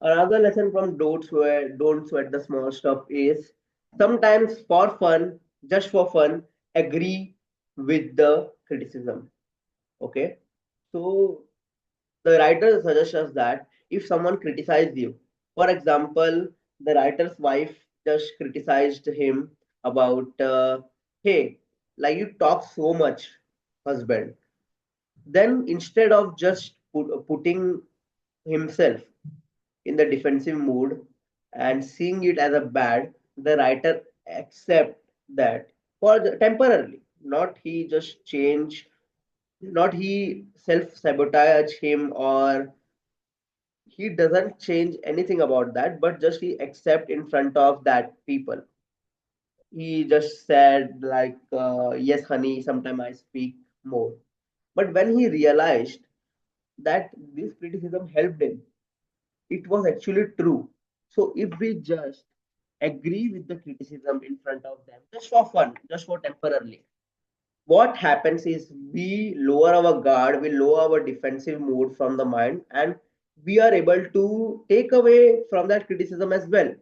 Another lesson from don't sweat the small stuff is sometimes for fun, just for fun, agree with the criticism. Okay. So the writer suggests us that if someone criticizes you, for example, the writer's wife just criticized him about, hey, like you talk so much, husband. Then instead of just putting himself in the defensive mood and seeing it as a bad, the writer accept that for temporarily, not he just change, not he self sabotage him, or he doesn't change anything about that, but just he accept in front of that people. He just said like, yes honey, sometime I speak more. But when he realized that this criticism helped him, it was actually true. So if we just agree with the criticism in front of them just for fun, just for temporarily, what happens is we lower our guard, we lower our defensive mood from the mind, and we are able to take away from that criticism as well.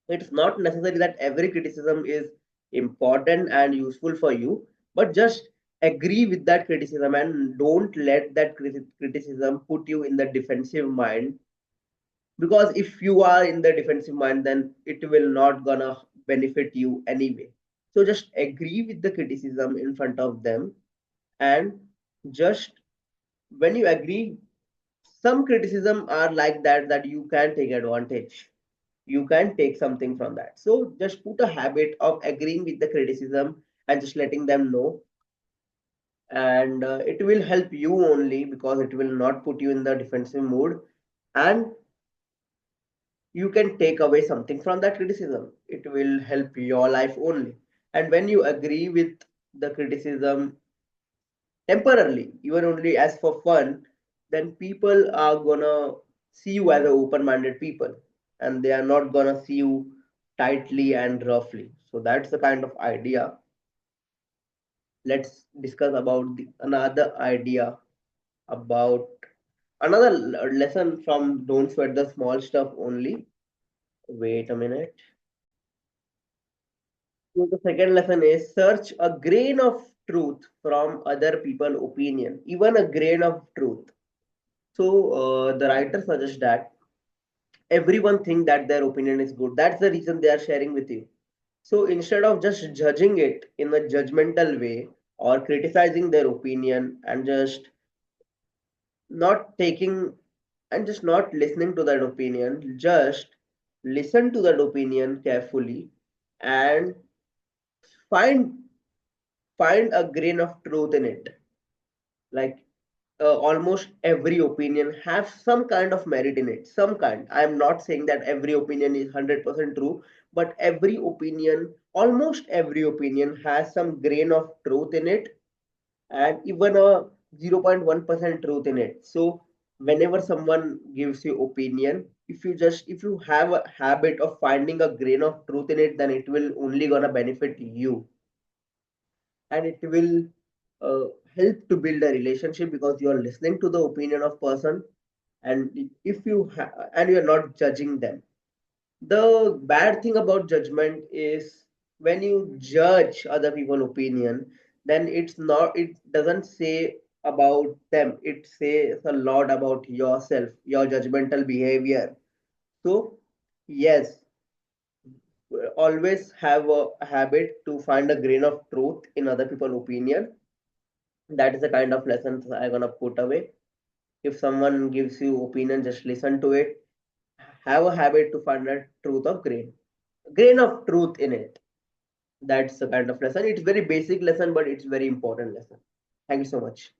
It's not necessary that every criticism is important and useful for you, but just agree with that criticism and don't let that criticism put you in the defensive mind, because if you are in the defensive mind then it will not gonna benefit you anyway. So just agree with the criticism in front of them, and just when you agree, some criticism are like that, that you can take advantage, you can take something from that. So just put a habit of agreeing with the criticism and just letting them know, and it will help you only because it will not put you in the defensive mood, and you can take away something from that criticism. It will help your life only. And when you agree with the criticism temporarily, even only as for fun, then people are gonna see you as an open-minded people, and they are not gonna see you tightly and roughly. So that's the kind of idea. Let's discuss about another idea about another lesson from don't sweat the small stuff only. Wait a minute. So the second lesson is search a grain of truth from other people' opinion, even a grain of truth. So the writer suggests that everyone think that their opinion is good. That's the reason they are sharing with you. So instead of just judging it in a judgmental way or criticizing their opinion and just not taking and just not listening to that opinion, just listen to that opinion carefully and find find a grain of truth in it. Like almost every opinion have some kind of merit in it, some kind. I am not saying that every opinion is 100% true, but every opinion, almost every opinion has some grain of truth in it, and even a 0.1% truth in it. So whenever someone gives you opinion, if you have a habit of finding a grain of truth in it, then it will only gonna benefit you, and it will uh, help to build a relationship because you are listening to the opinion of person, and if you and you are not judging them. The bad thing about judgment is when you judge other people's opinion, then it doesn't say about them, it says a lot about yourself, your judgmental behavior. So yes, always have a habit to find a grain of truth in other people's opinion. That is the kind of lessons I'm gonna put away. If someone gives you opinion, just listen to it. Have a habit to find a truth of grain of truth in it. That's the kind of lesson. It's very basic lesson, but it's very important lesson. Thank you so much.